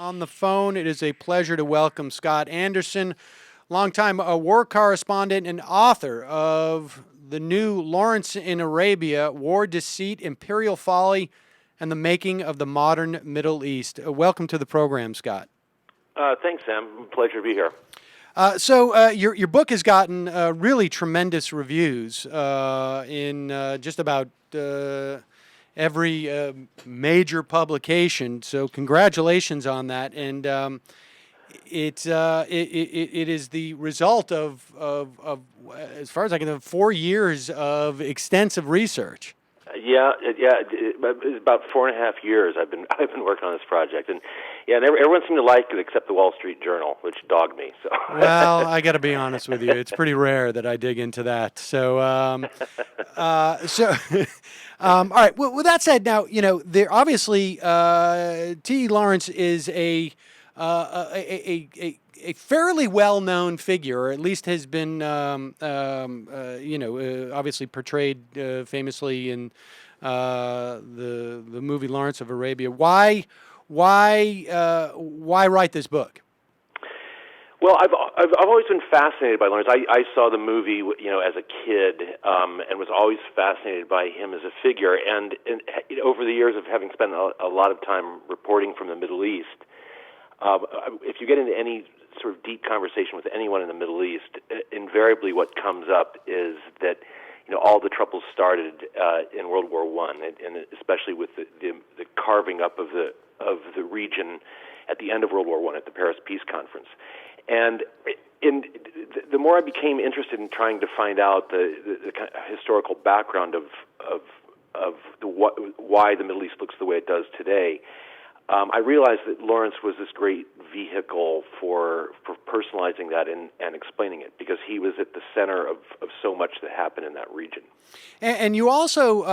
on the phone. It is a pleasure to welcome Scott Anderson, longtime war correspondent and author of the new Lawrence in Arabia, War, Deceit, Imperial Folly, and the Making of the Modern Middle East. Welcome to the program, Scott. Thanks, Sam. Pleasure to be here. So your book has gotten really tremendous reviews in just about every major publication. So congratulations on that. And it is the result of as far as I can tell, 4 years of extensive research. It's about 4.5 years I've been working on this project, and everyone seemed to like it except the Wall Street Journal, which dogged me. So well, I got to be honest with you, it's pretty rare that I dig into that. So all right. Well, with that said, now there obviously T. Lawrence is a fairly well-known figure, or at least has been, obviously portrayed famously in the movie Lawrence of Arabia. Why write this book? Well, I've always been fascinated by Lawrence. I saw the movie, as a kid, and was always fascinated by him as a figure. And over the years of having spent a lot of time reporting from the Middle East, if you get into any sort of deep conversation with anyone in the Middle East, invariably what comes up is that all the troubles started in World War I, and especially with the carving up of the region at the end of World War I at the Paris Peace Conference. And the more I became interested in trying to find out the kind of historical background of why the Middle East looks the way it does today, I realized that Lawrence was this great vehicle for personalizing that and explaining it, because he was at the center of so much that happened in that region. And you also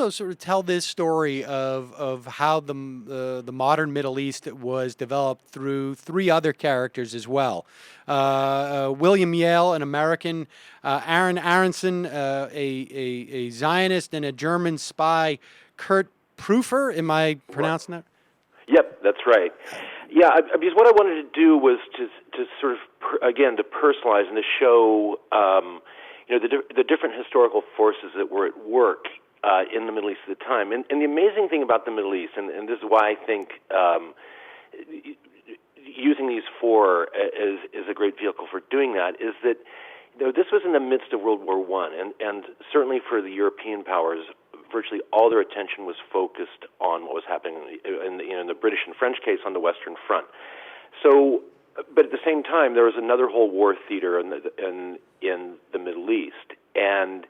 sort of tell this story of how the modern Middle East was developed through three other characters as well. William Yale, an American, Aaron Aronson, a Zionist, and a German spy, Kurt Prüfer. Am I pronouncing that? Yep, that's right. Yeah, because what I wanted to do was to sort of to personalize and to show the different historical forces that were at work in the Middle East at the time. And the amazing thing about the Middle East, and this is why I think using these four is a great vehicle for doing that, is that this was in the midst of World War I, and certainly for the European powers, virtually all their attention was focused on what was happening in the British and French case on the Western Front. So, but at the same time, there was another whole war theater in the Middle East, and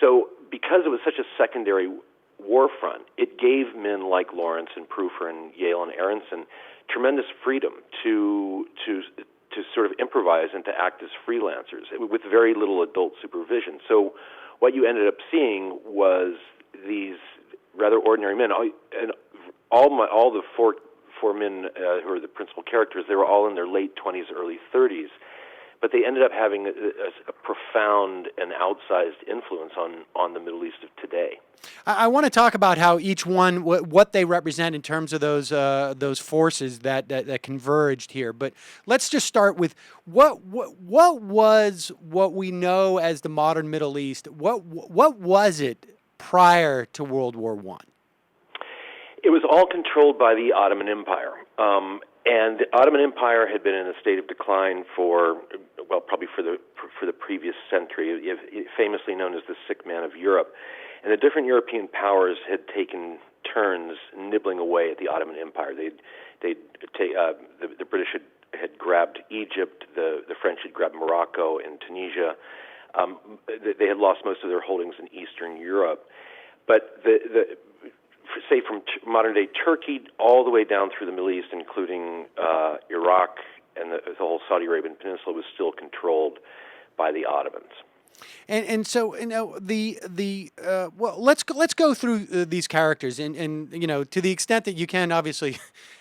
so because it was such a secondary war front, it gave men like Lawrence and Prüfer and Yale and Aronson tremendous freedom to sort of improvise and to act as freelancers with very little adult supervision. So what you ended up seeing was these rather ordinary men, and all the four men who are the principal characters, they were all in their late 20s, early 30s, but they ended up having a profound and outsized influence on the Middle East of today. I want to talk about how each one, what they represent in terms of those forces that converged here. But let's just start with what was what we know as the modern Middle East. What was it prior to World War I? It was all controlled by the Ottoman Empire. And the Ottoman Empire had been in a state of decline probably for the previous century, famously known as the sick man of Europe. And the different European powers had taken turns nibbling away at the Ottoman Empire. The British had grabbed Egypt, the French had grabbed Morocco and Tunisia. They had lost most of their holdings in Eastern Europe. But say from modern-day Turkey all the way down through the Middle East, including Iraq and the whole Saudi Arabian Peninsula, was still controlled by the Ottomans. And so let's go through these characters and to the extent that you can, obviously.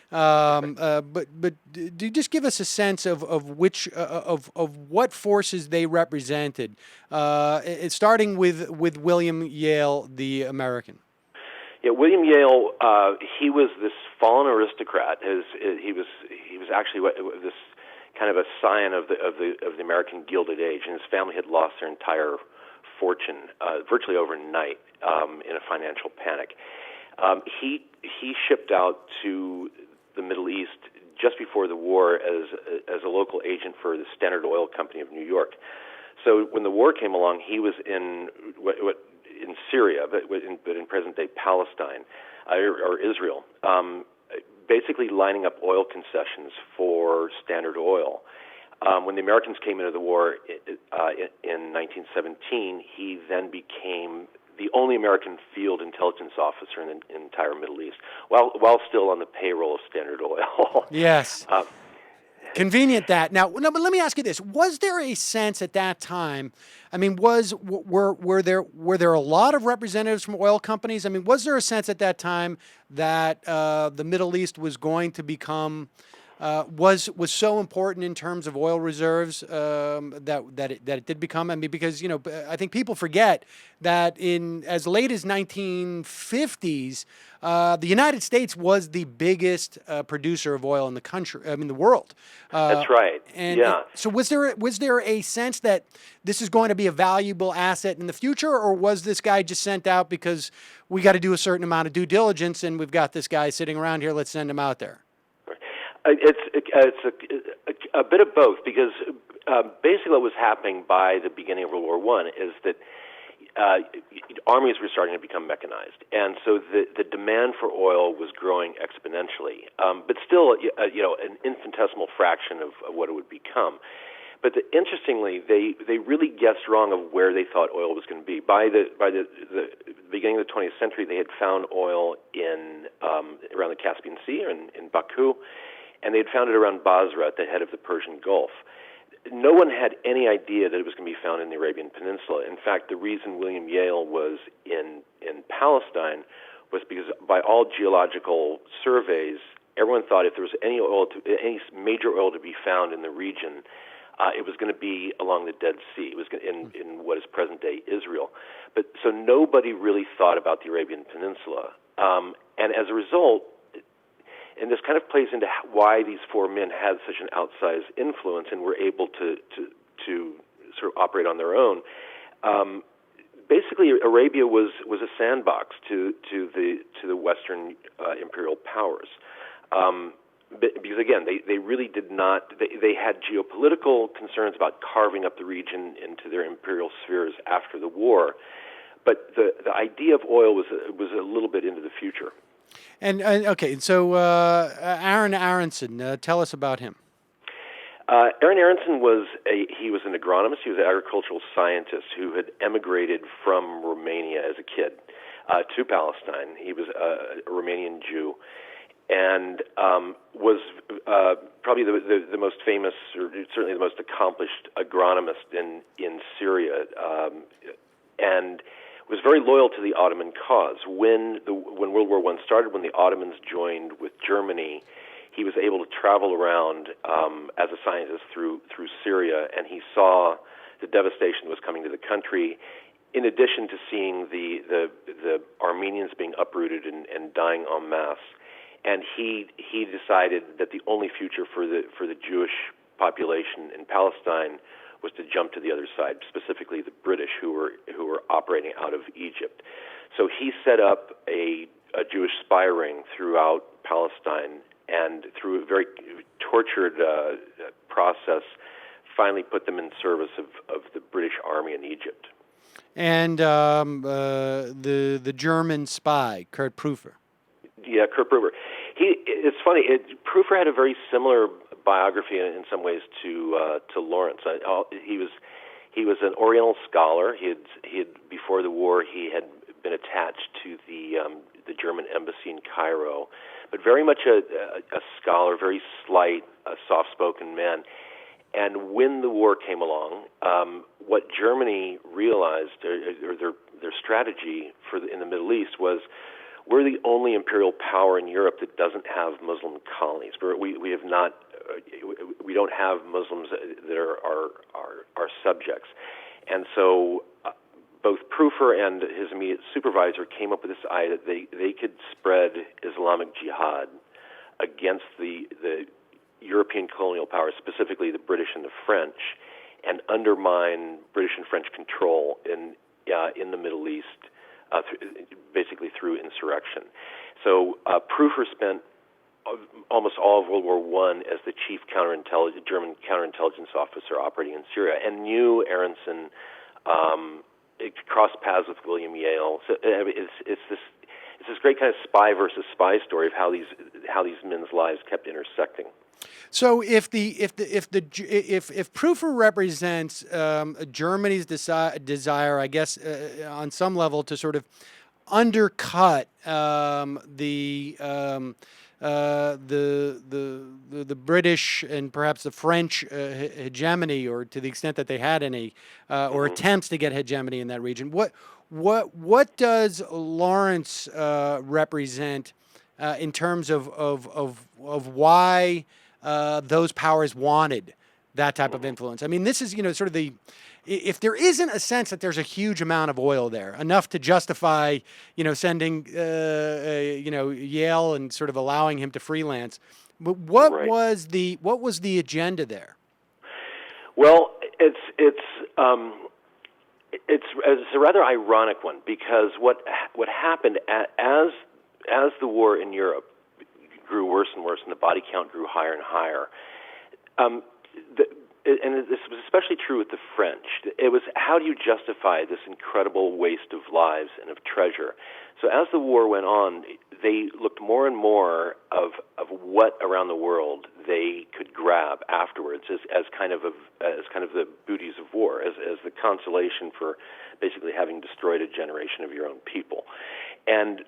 But do you just give us a sense of which of what forces they represented, starting with William Yale, the American? Yeah, William Yale. He was this fallen aristocrat. He was actually this kind of a scion of the American Gilded Age, and his family had lost their entire fortune virtually overnight in a financial panic. He shipped out to the Middle East just before the war as a local agent for the Standard Oil Company of New York. So when the war came along, he was in in Syria, but in present-day Palestine or Israel, basically lining up oil concessions for Standard Oil. When the Americans came into the war in 1917, he then became the only American field intelligence officer in the entire Middle East, while still on the payroll of Standard Oil. Yes. Convenient that. Now, no, but let me ask you this: was there a sense at that time? I mean, were there a lot of representatives from oil companies? I mean, was there a sense at that time that the Middle East was going to become was so important in terms of oil reserves that it did become? I mean, because I think people forget that in as late as 1950s, the United States was the biggest producer of oil in the country. I mean, the world. That's right. And yeah. So was there a sense that this is going to be a valuable asset in the future, or was this guy just sent out because we got to do a certain amount of due diligence and we've got this guy sitting around here, let's send him out there? It's a bit of both, because basically what was happening by the beginning of World War I is that armies were starting to become mechanized, and so the demand for oil was growing exponentially, but still, an infinitesimal fraction of what it would become. But interestingly, they really guessed wrong of where they thought oil was going to be. By the beginning of the 20th century, they had found oil in around the Caspian Sea or in Baku, and they had found it around Basra at the head of the Persian Gulf. No one had any idea that it was going to be found in the Arabian Peninsula. In fact, the reason William Yale was in Palestine was because by all geological surveys, everyone thought if there was any major oil to be found in the region, it was going to be along the Dead Sea. It was in what is present-day Israel. But so nobody really thought about the Arabian Peninsula. And as a result, and this kind of plays into why these four men had such an outsized influence and were able to sort of operate on their own. Basically, Arabia was a sandbox to the Western imperial powers. Because again, they really did not. They had geopolitical concerns about carving up the region into their imperial spheres after the war, but the idea of oil was a little bit into the future. And okay, so Aaron Aronson, tell us about him. Aaron Aronson was an agronomist. He was an agricultural scientist who had emigrated from Romania as a kid to Palestine. He was a Romanian Jew, and was probably the most famous, or certainly the most accomplished agronomist in Syria, and was very loyal to the Ottoman cause. When World War I started, when the Ottomans joined with Germany, he was able to travel around as a scientist through Syria, and he saw the devastation that was coming to the country, in addition to seeing the Armenians being uprooted and dying en masse. And he decided that the only future for the Jewish population in Palestine was to jump to the other side, specifically the British, who were operating out of Egypt. So he set up a Jewish spy ring throughout Palestine, and through a very tortured process, finally put them in service of the British Army in Egypt. And the German spy, Kurt Prüfer. Yeah, Kurt Prüfer. It's funny. Prüfer had a very similar biography in some ways to Lawrence. He was an Oriental scholar. He had before the war he had been attached to the German embassy in Cairo, but very much a scholar, very slight, a soft-spoken man. And when the war came along, what Germany realized, or their strategy in the Middle East was, we're the only imperial power in Europe that doesn't have Muslim colonies. We have not. We don't have Muslims that are our subjects, and so both Proofer and his immediate supervisor came up with this idea that they could spread Islamic jihad against the European colonial powers, specifically the British and the French, and undermine British and French control in the Middle East, basically through insurrection. So Proofer spent almost all of World War I as the chief German counterintelligence officer operating in Syria, and knew Aronson. It crossed paths with William Yale. So it's this great kind of spy versus spy story of how these men's lives kept intersecting. So if Proofer represents Germany's desire, I guess, on some level, to sort of undercut the British and perhaps the French hegemony, or to the extent that they had any, or attempts to get hegemony in that region. What does Lawrence represent in terms of why those powers wanted that type of influence? I mean, this is, sort of if there isn't a sense that there's a huge amount of oil there, enough to justify, sending, Yale and sort of allowing him to freelance, but what was the agenda there? Well, it's a rather ironic one, because what happened as the war in Europe grew worse and worse, and the body count grew higher and higher. And this was especially true with the French. It was, how do you justify this incredible waste of lives and of treasure? So as the war went on, they looked more and more of what around the world they could grab afterwards as kind of the booties of war, as the consolation for basically having destroyed a generation of your own people. And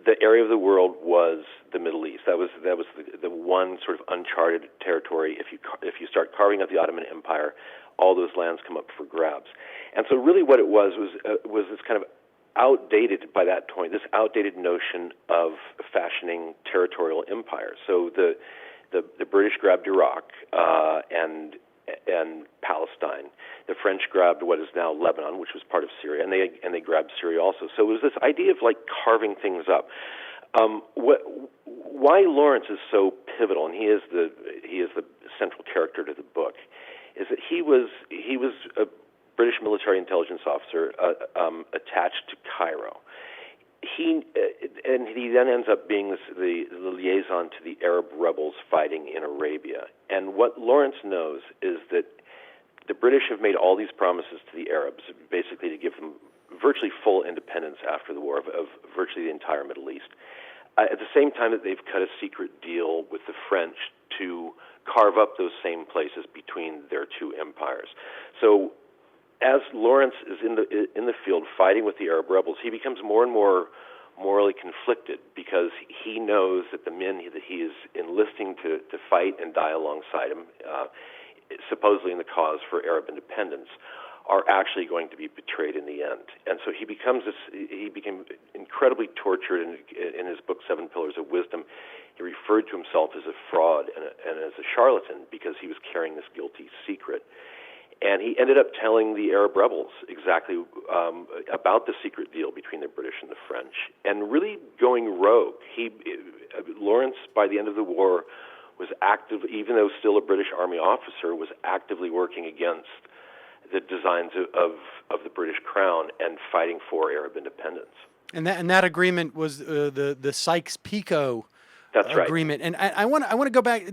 the area of the world was the Middle East. That was the one sort of uncharted territory. If you start carving up the Ottoman Empire, all those lands come up for grabs. And so really what it was this kind of outdated, by that point, this outdated notion of fashioning territorial empires. So the British grabbed Iraq and Palestine. The French grabbed what is now Lebanon, which was part of Syria, and they grabbed Syria also. So it was this idea of like carving things up. Why Lawrence is so pivotal, and he is the central character to the book, is that he was a British military intelligence officer attached to Cairo. He then ends up being the liaison to the Arab rebels fighting in Arabia. And what Lawrence knows is that the British have made all these promises to the Arabs, basically to give them virtually full independence after the war of virtually the entire Middle East. At the same time that they've cut a secret deal with the French to carve up those same places between their two empires. So as Lawrence is in the field fighting with the Arab rebels, he becomes more and more morally conflicted, because he knows that the men that he is enlisting to fight and die alongside him, supposedly in the cause for Arab independence, are actually going to be betrayed in the end. And so he became incredibly tortured. In his book, Seven Pillars of Wisdom, he referred to himself as a fraud and as a charlatan because he was carrying this guilty secret. And he ended up telling the Arab rebels exactly about the secret deal between the British and the French, and really going rogue. Lawrence, by the end of the war, was active, even though still a British Army officer, was actively working against the designs of the British Crown and fighting for Arab independence. And that agreement was the Sykes-Picot agreement. Right. And I want to go back.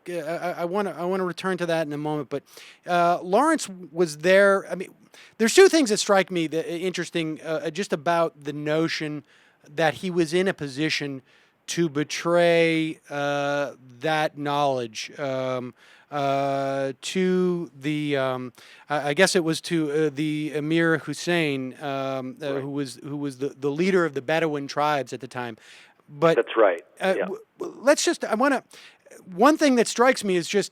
I want to return to that in a moment. But Lawrence was there. I mean, there's two things that strike me that interesting just about the notion that he was in a position to betray that knowledge to the, I guess it was to the Emir Hussein, who was the leader of the Bedouin tribes at the time. But that's right. Yeah. One thing that strikes me is just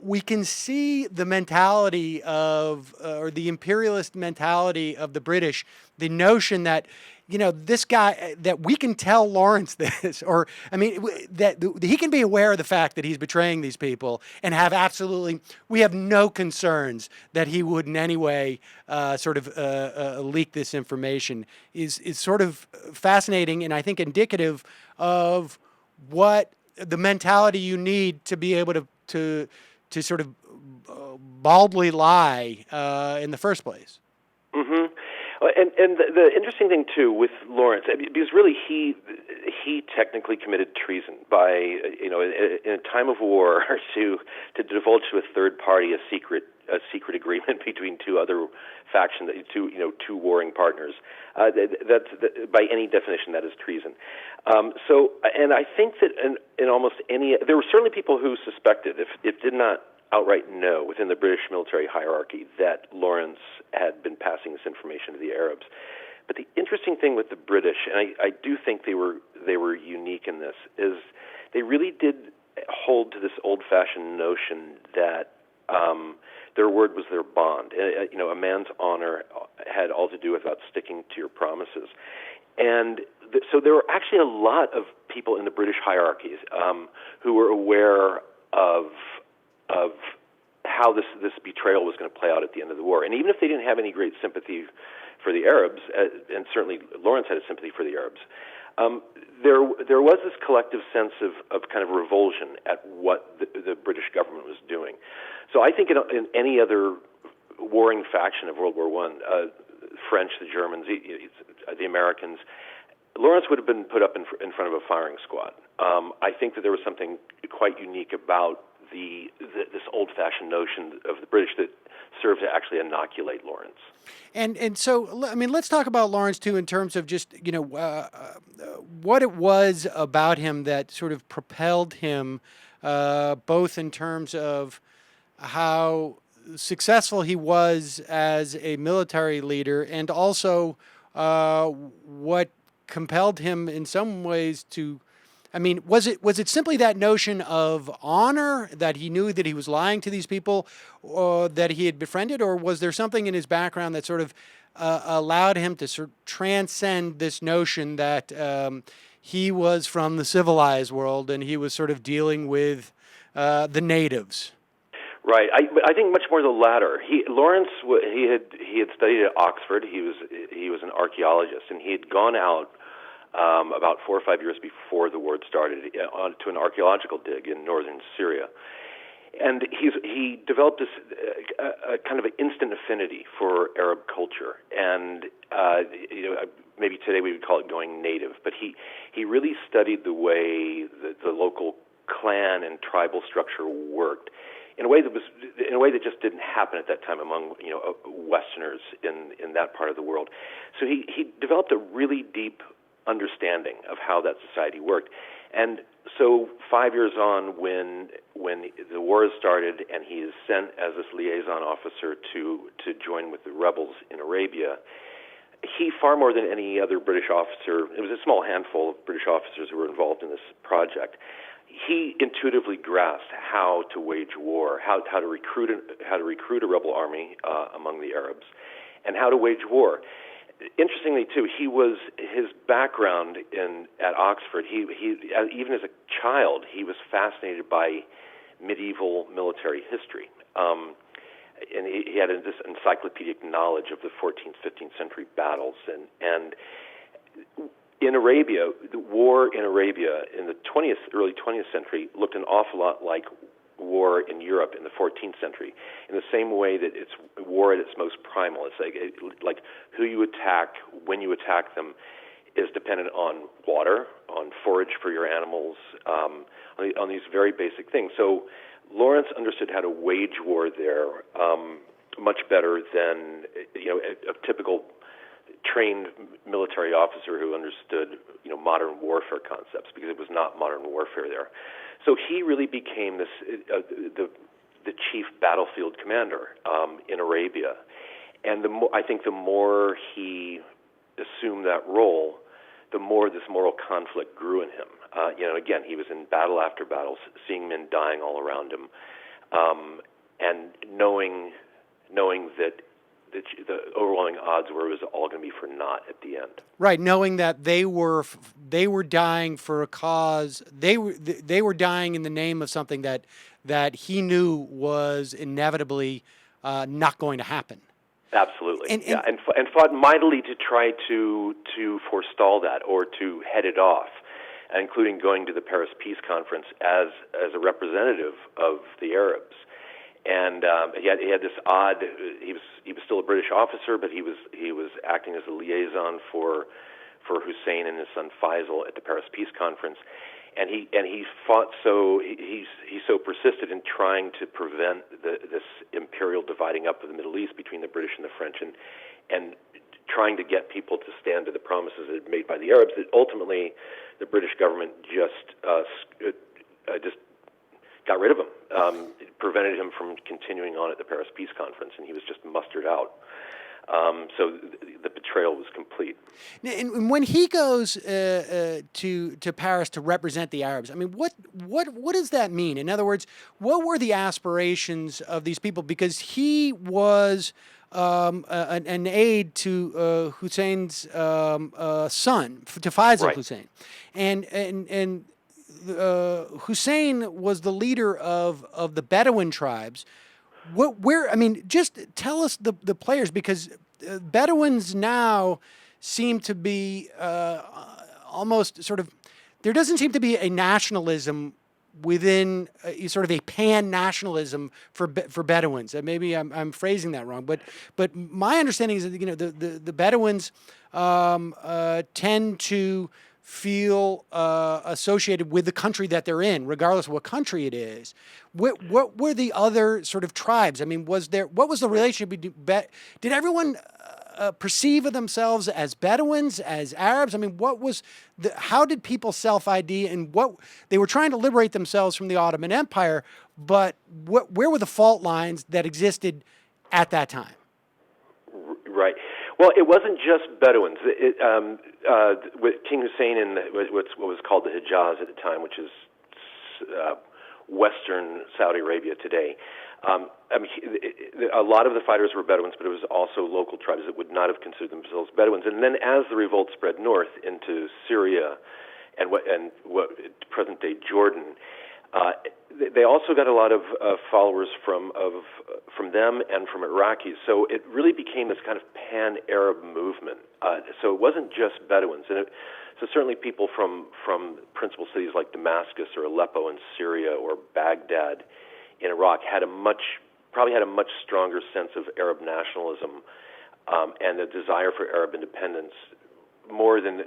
we can see the mentality of, or the imperialist mentality of the British, the notion that, this guy, that we can tell Lawrence this, or I mean, that he can be aware of the fact that he's betraying these people and we have no concerns that he would in any way leak this information is sort of fascinating, and I think indicative of what the mentality you need to be able to sort of baldly lie in the first place. Mm-hmm. And the interesting thing too with Lawrence, because really he technically committed treason by in a time of war to divulge to a third party a secret agreement between two other factions, two warring partners. That's by any definition that is treason. And I think that in almost there were certainly people who suspected, if did not outright know within the British military hierarchy, that Lawrence had been passing this information to the Arabs. But the interesting thing with the British, and I do think they were unique in this, is they really did hold to this old-fashioned notion that their word was their bond. A man's honor had all to do with about sticking to your promises. And so there were actually a lot of people in the British hierarchies who were aware of how this betrayal was going to play out at the end of the war. And even if they didn't have any great sympathy for the Arabs, and certainly Lawrence had a sympathy for the Arabs, there was this collective sense of kind of revulsion at what the British government was doing. So I think in any other warring faction of World War I, French, the Germans, the Americans, Lawrence would have been put up in front of a firing squad. I think that there was something quite unique about this old-fashioned notion of the British that served to actually inoculate Lawrence. And so, I mean, let's talk about Lawrence too in terms of just what it was about him that sort of propelled him, both in terms of how successful he was as a military leader, and also what compelled him in some ways to. I mean, was it simply that notion of honor, that he knew that he was lying to these people that he had befriended, or was there something in his background that sort of allowed him to sort of transcend this notion that he was from the civilized world and he was sort of dealing with the natives? Right. I think much more the latter. Lawrence he had studied at Oxford. He was an archaeologist, and he had gone out about 4 or 5 years before the war started to an archaeological dig in northern Syria. And he developed this kind of an instant affinity for Arab culture, and maybe today we would call it going native. But he really studied the way the local clan and tribal structure worked in a way that just didn't happen at that time among Westerners in that part of the world. So he developed a really deep understanding of how that society worked. And so 5 years on, when the war has started and he is sent as this liaison officer to join with the rebels in Arabia, he, far more than any other British officer, it was a small handful of British officers who were involved in this project, he intuitively grasped how to wage war, how to recruit a rebel army among the Arabs, and how to wage war. Interestingly, too, his background at Oxford. He even as a child, he was fascinated by medieval military history, and he had this encyclopedic knowledge of the 14th, 15th century battles. And in Arabia, the war in Arabia in the early 20th century looked an awful lot like war in Europe in the 14th century, in the same way that it's war at its most primal. It's like who you attack, when you attack them, is dependent on water, on forage for your animals, on these very basic things. So Lawrence understood how to wage war there much better than a typical trained military officer who understood modern warfare concepts, because it was not modern warfare there. So he really became the chief battlefield commander in Arabia, and I think the more he assumed that role, the more this moral conflict grew in him. Again, he was in battle after battle, seeing men dying all around him, and knowing that the overwhelming odds were it was all going to be for naught at the end. Right, knowing that they were dying for a cause, they were dying in the name of something that he knew was inevitably not going to happen. Absolutely, and fought mightily to try to forestall that or to head it off, including going to the Paris Peace Conference as a representative of the Arabs. And he had this odd. He was still a British officer, but he was acting as a liaison for Hussein and his son Faisal at the Paris Peace Conference, and he fought he so persisted in trying to prevent this imperial dividing up of the Middle East between the British and the French, and trying to get people to stand to the promises that had made by the Arabs, that ultimately the British government just got rid of him. It prevented him from continuing on at the Paris Peace Conference, and he was just mustered out. So the betrayal was complete. And when he goes to Paris to represent the Arabs, I mean, what does that mean? In other words, what were the aspirations of these people? Because he was an aide to Hussein's son, to Faisal Right. Hussein, and Hussein was the leader of the Bedouin tribes. I mean, just tell us the players, because Bedouins now seem to be almost sort of, there doesn't seem to be a nationalism within sort of a pan-nationalism for Bedouins. Maybe I'm phrasing that wrong, but my understanding is that the Bedouins tend to feel associated with the country that they're in, regardless of what country it is. What were the other sort of tribes? I mean, what was the relationship? Did everyone perceive of themselves as Bedouins, as Arabs? I mean, how did people self-ID, and what they were trying to liberate themselves from the Ottoman Empire, but where were the fault lines that existed at that time? Right. Well, it wasn't just Bedouins. With King Hussein in what was called the Hijaz at the time, which is western Saudi Arabia today. A lot of the fighters were Bedouins, but it was also local tribes that would not have considered themselves Bedouins. And then, as the revolt spread north into Syria and what present-day Jordan, they also got a lot of followers from them and from Iraqis. So it really became this kind of pan-Arab movement. So it wasn't just Bedouins, so certainly people from principal cities like Damascus or Aleppo in Syria or Baghdad in Iraq probably had a much stronger sense of Arab nationalism and a desire for Arab independence, more than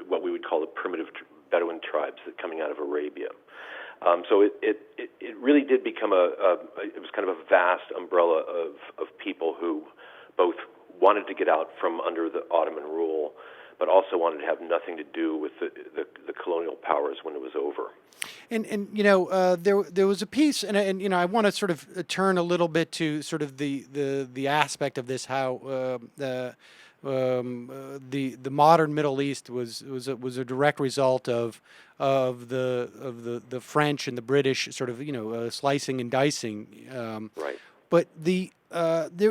what we would call the primitive Bedouin tribes that coming out of Arabia. So it really did become it was kind of a vast umbrella of people who both wanted to get out from under the Ottoman rule, but also wanted to have nothing to do with the colonial powers when it was over. And there was a piece, and I want to sort of turn a little bit to sort of the aspect of this, how the modern Middle East was a direct result of the French and the British sort of slicing and dicing. Right. But there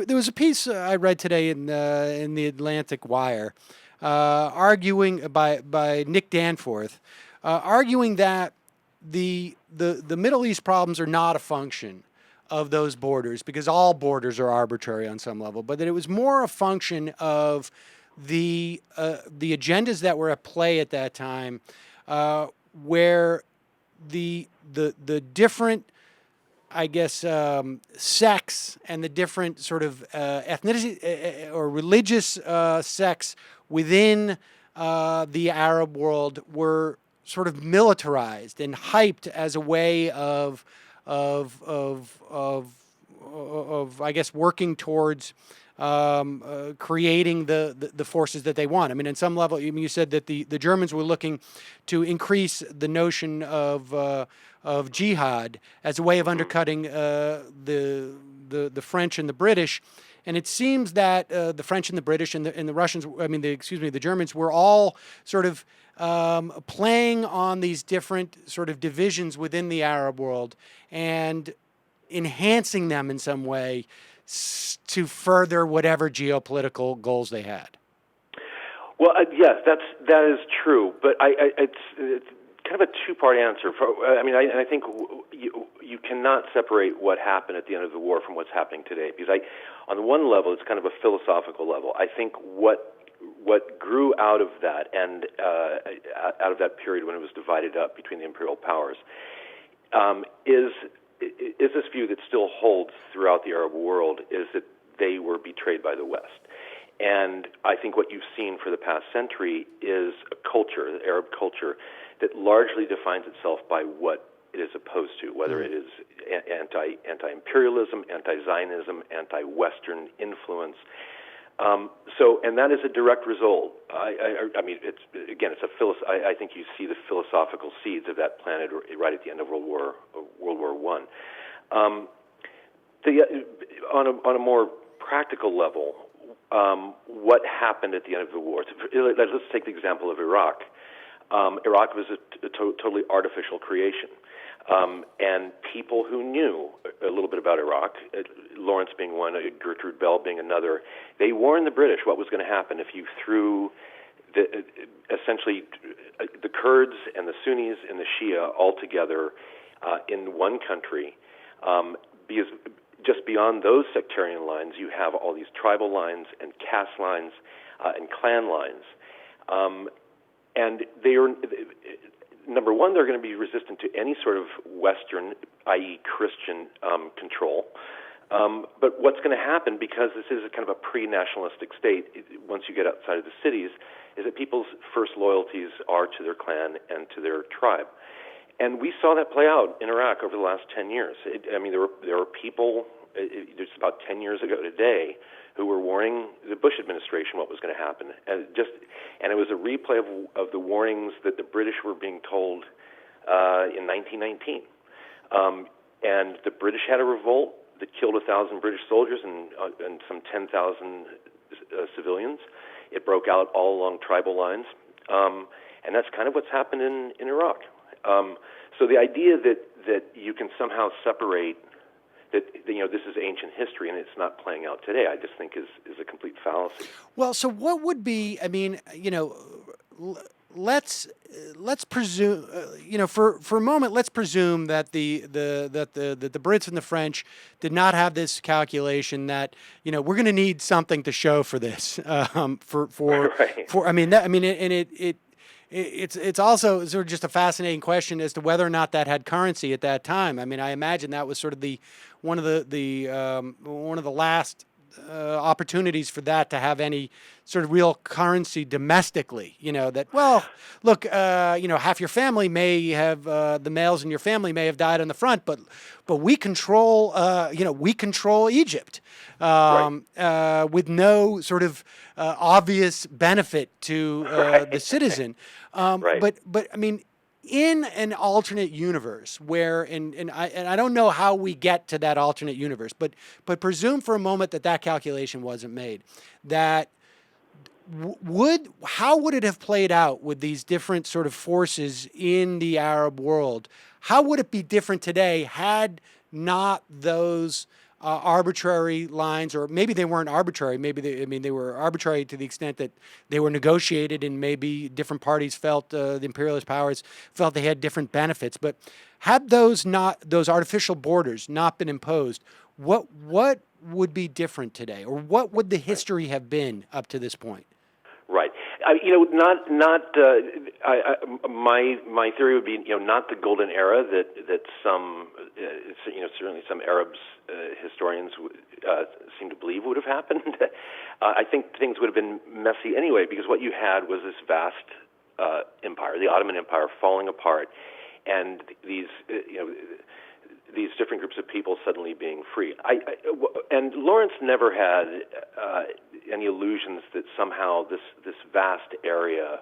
was a piece I read today in the Atlantic Wire, arguing by Nick Danforth, arguing that the Middle East problems are not a function of those borders, because all borders are arbitrary on some level, but that it was more a function of the agendas that were at play at that time, where the different, I guess, sects and the different sort of ethnicity or religious sects within the Arab world were sort of militarized and hyped as a way of I guess working towards creating the forces that they want. I mean, in some level, you said that the Germans were looking to increase the notion of jihad as a way of undercutting the French and the British. And it seems that the French and the British and the Russians, the Germans, were all sort of playing on these different sort of divisions within the Arab world and enhancing them in some way, to further whatever geopolitical goals they had. Well, yes, that is true, but it's kind of a two-part answer. I think you cannot separate what happened at the end of the war from what's happening today, because on the one level, it's kind of a philosophical level. I think what grew out of that and out of that period when it was divided up between the imperial powers is this view that still holds throughout the Arab world, is that they were betrayed by the West. And I think what you've seen for the past century is a culture, the Arab culture, that largely defines itself by what it is opposed to, whether it is anti-imperialism, anti-Zionism, anti-Western influence. And that is a direct result. I think you see the philosophical seeds of that planted right at the end of World War I. On a more practical level, what happened at the end of the war? Let's take the example of Iraq. Iraq was a totally artificial creation. And people who knew a little bit about Iraq, Lawrence being one, Gertrude Bell being another, they warned the British what was going to happen if you threw essentially the Kurds and the Sunnis and the Shia all together in one country, because just beyond those sectarian lines, you have all these tribal lines and caste lines and clan lines. And they are, number one, they're going to be resistant to any sort of Western, i.e. Christian, control. But what's going to happen, because this is a kind of a pre-nationalistic state, once you get outside of the cities, is that people's first loyalties are to their clan and to their tribe. And we saw that play out in Iraq over the last 10 years. There were people, just about 10 years ago today, who were warning the Bush administration what was going to happen. And it was a replay of the warnings that the British were being told in 1919. And the British had a revolt that killed 1,000 British soldiers and some 10,000 civilians. It broke out all along tribal lines. And that's kind of what's happened in Iraq. So the idea that you can somehow separate that this is ancient history and it's not playing out today, I just think is a complete fallacy. Well, so what would be? Let's presume, for a moment, let's presume that the Brits and the French did not have this calculation that we're going to need something to show for this. It's also sort of just a fascinating question as to whether or not that had currency at that time. I mean, I imagine that was sort of one of the last opportunities for that to have any sort of real currency domestically. Look, half your family may have the males in your family may have died on the front, but we control Egypt with no sort of obvious benefit to the citizen. But I mean, in an alternate universe where, and I don't know how we get to that alternate universe, but presume for a moment that calculation wasn't made, that how would it have played out with these different sort of forces in the Arab world? How would it be different today had not those arbitrary lines, or maybe they weren't arbitrary. Maybe they were arbitrary to the extent that they were negotiated, and maybe different parties felt the imperialist powers felt they had different benefits. But had those artificial borders not been imposed, what would be different today, or what would the history have been up to this point? Right. My theory would be, not the golden era that some, certainly some Arabs, historians seem to believe would have happened. I think things would have been messy anyway, because what you had was this vast empire, the Ottoman Empire, falling apart, and these different groups of people suddenly being free. And Lawrence never had any illusions that somehow this vast area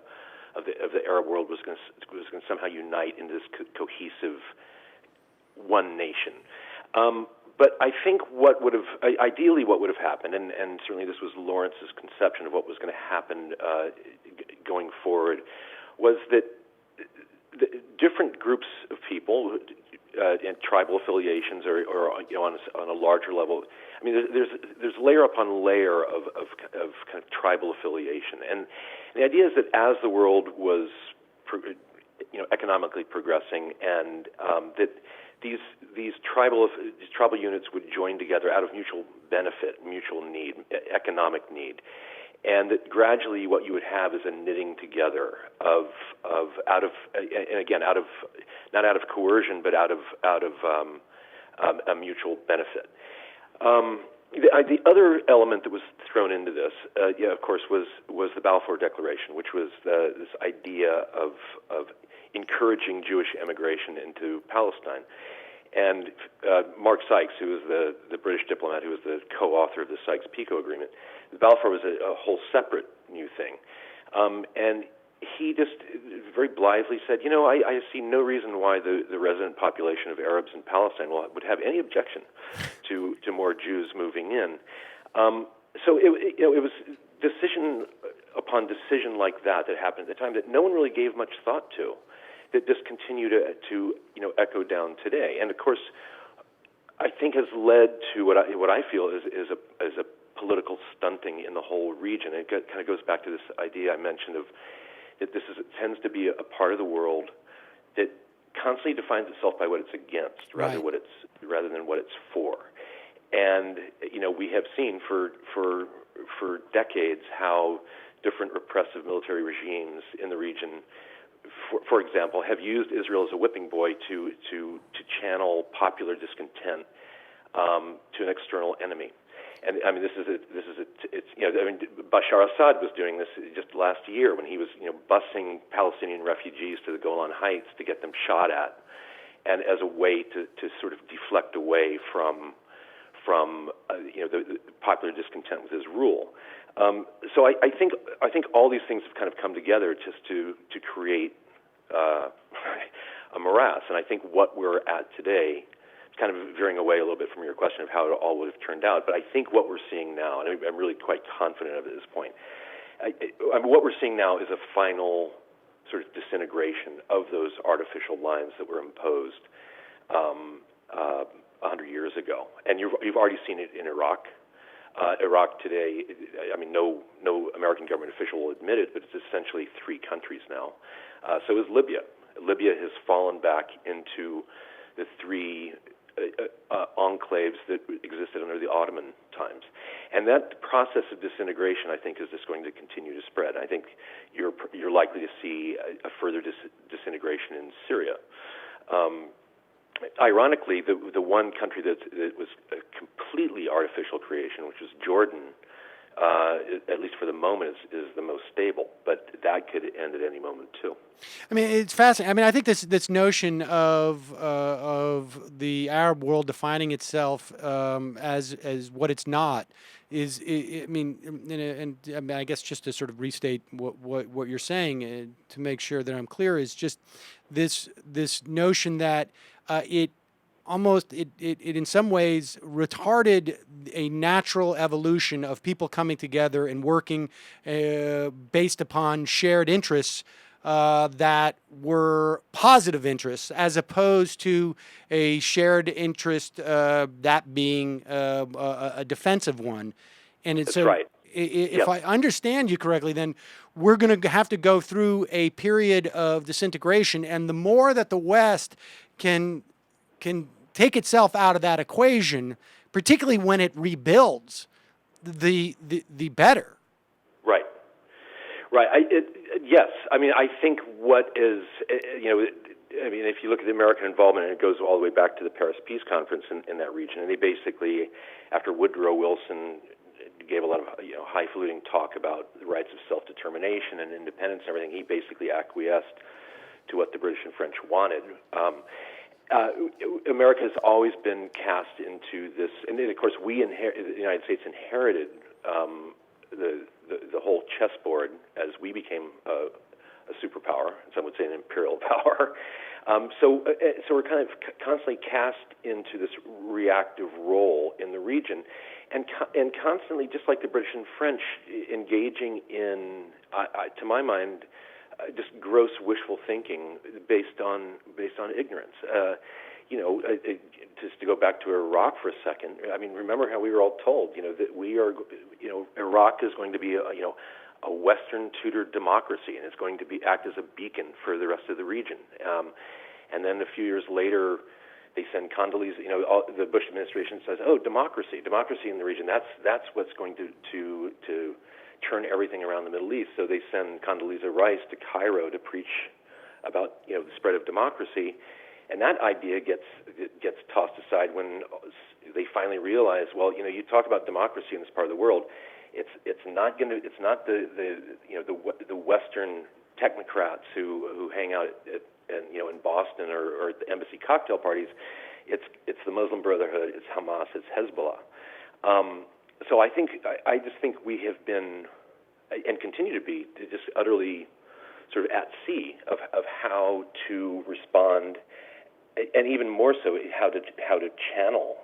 of the Arab world was going to somehow unite into this cohesive one nation. But I think ideally what would have happened, and certainly this was Lawrence's conception of what was going to happen going forward, was that the different groups of people and tribal affiliations, or on a larger level. I mean, there's layer upon layer of kind of tribal affiliation, and the idea is that as the world was economically progressing, and that these tribal units would join together out of mutual benefit, mutual need, economic need. And that gradually, what you would have is a knitting together of not out of coercion, but out of a mutual benefit. The other element that was thrown into this, of course, was the Balfour Declaration, which was this idea of encouraging Jewish emigration into Palestine. And Mark Sykes, who was the British diplomat who was the co-author of the Sykes-Picot Agreement, Balfour was a whole separate new thing. And he just very blithely said, I see no reason why the resident population of Arabs in Palestine would have any objection to more Jews moving in. So it was decision upon decision like that happened at the time that no one really gave much thought to, that just continue to echo down today. And of course, I think has led to what I feel is a political stunting in the whole region. It kind of goes back to this idea I mentioned of that it tends to be a part of the world that constantly defines itself by what it's against, rather than what it's for. And we have seen for decades how different repressive military regimes in the region, for example, have used Israel as a whipping boy to channel popular discontent to an external enemy. And I mean, Bashar Assad was doing this just last year when he was, busing Palestinian refugees to the Golan Heights to get them shot at, and as a way to sort of deflect away from the popular discontent with his rule. So I think all these things have kind of come together just to create a morass. And I think what we're at today, kind of veering away a little bit from your question of how it all would have turned out, but I think what we're seeing now, and I'm really quite confident of it at this point, what we're seeing now is a final sort of disintegration of those artificial lines that were imposed 100 years ago. And you've already seen it in Iraq. Iraq today, I mean, no American government official will admit it, but it's essentially 3 countries now. So is Libya. Libya has fallen back into the 3 enclaves that existed under the Ottoman times. And that process of disintegration, I think, is just going to continue to spread. I think you're likely to see a further disintegration in Syria. Ironically, the one country that was a completely artificial creation, which was Jordan, at least for the moment, is the most stable. But that could end at any moment too. I mean, it's fascinating. I mean, I think this notion of the Arab world defining itself as what it's not is, I mean, I guess just to sort of restate what you're saying to make sure that I'm clear, is just this notion that it in some ways retarded a natural evolution of people coming together and working based upon shared interests that were positive interests, as opposed to a shared interest that being a defensive one. And it's That's right. If I understand you correctly, then we're going to have to go through a period of disintegration, and the more that the West can take itself out of that equation, particularly when it rebuilds, the better. Right. Yes. I mean, I think what is, if you look at the American involvement, and it goes all the way back to the Paris Peace Conference in that region, and they basically, after Woodrow Wilson gave a lot of highfalutin talk about the rights of self-determination and independence and everything, he basically acquiesced to what the British and French wanted. America has always been cast into this, and then of course the United States inherited the whole chessboard as we became a superpower. Some would say an imperial power. So we're kind of constantly cast into this reactive role in the region, and constantly, just like the British and French, engaging in, to my mind, just gross wishful thinking based on ignorance. just to go back to Iraq for a second. I mean, remember how we were all told, that we are, Iraq is going to be a Western tutored democracy, and it's going to act as a beacon for the rest of the region. And then a few years later, they send Condoleezza. The Bush administration says, "Oh, democracy in the region. That's what's going to turn everything around the Middle East." So they send Condoleezza Rice to Cairo to preach about the spread of democracy, and that idea gets tossed aside when they finally realize, well, you talk about democracy in this part of the world. It's not the Western technocrats who hang out in Boston or at the embassy cocktail parties. It's the Muslim Brotherhood, it's Hamas, it's Hezbollah. So I just think we have been and continue to be just utterly sort of at sea of how to respond, and even more so how to channel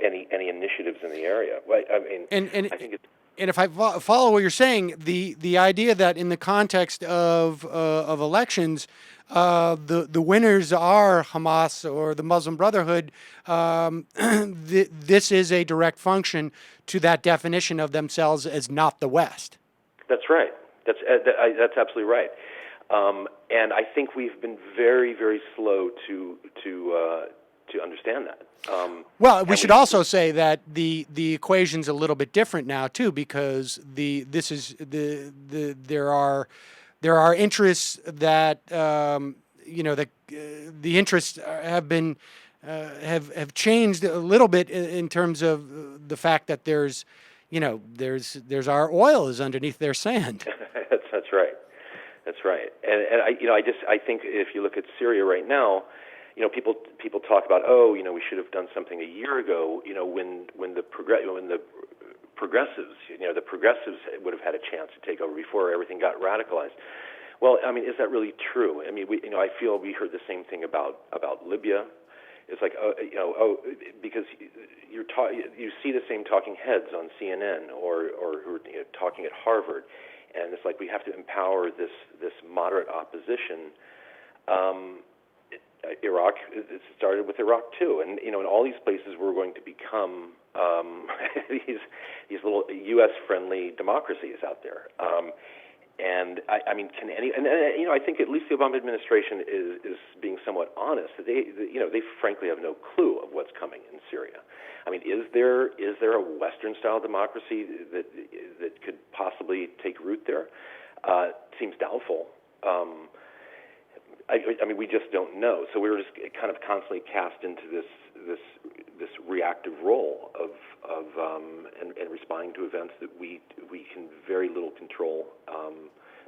any initiatives in the area. I mean, I think it's. And if I follow what you're saying, the idea that in the context of elections, the winners are Hamas or the Muslim Brotherhood, this is a direct function to that definition of themselves as not the West. That's right. That's absolutely right. And I think we've been very, very slow to understand that. Well, we should also say that the equation's a little bit different now too, because there are interests that the interests have changed a little bit in terms of the fact that there's our oil is underneath their sand. That's right. That's right. And I think if you look at Syria right now, people talk about, we should have done something a year ago, when the progressives would have had a chance to take over before everything got radicalized. Well, I mean, is that really true? I mean, I feel we heard the same thing about Libya. It's like, because you see the same talking heads on CNN or who are talking at Harvard, and it's like we have to empower this moderate opposition. Iraq, it started with Iraq too, and in all these places we're going to become these little U.S.-friendly democracies out there. And I mean, I think at least the Obama administration is being somewhat honest. They frankly have no clue of what's coming in Syria. I mean, is there a Western-style democracy that could possibly take root there? Seems doubtful. I mean, we just don't know. So we were just kind of constantly cast into this reactive role of and responding to events that we can very little control,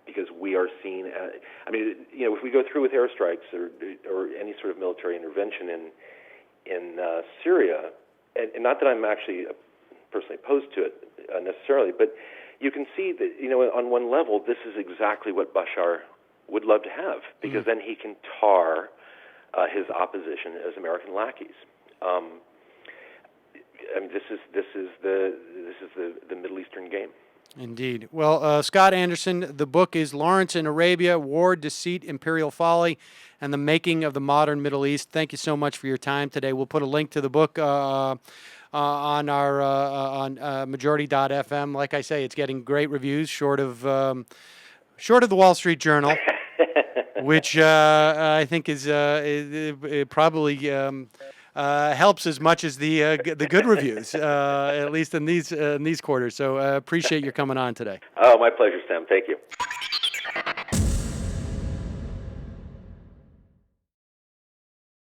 because we are seen as, I mean, if we go through with airstrikes or any sort of military intervention in Syria, and not that I'm actually personally opposed to it necessarily, but you can see that on one level this is exactly what Bashar would love to have, because then he can tar his opposition as American lackeys. I mean, this is the Middle Eastern game. Indeed. Well, Scott Anderson, the book is Lawrence in Arabia: War, Deceit, Imperial Folly, and the Making of the Modern Middle East. Thank you so much for your time today. We'll put a link to the book on our on Majority.fm. Like I say, it's getting great reviews, short of the Wall Street Journal, which I think is probably helps as much as the good reviews, at least in these quarters. So appreciate your coming on today. Oh, my pleasure, Sam. Thank you.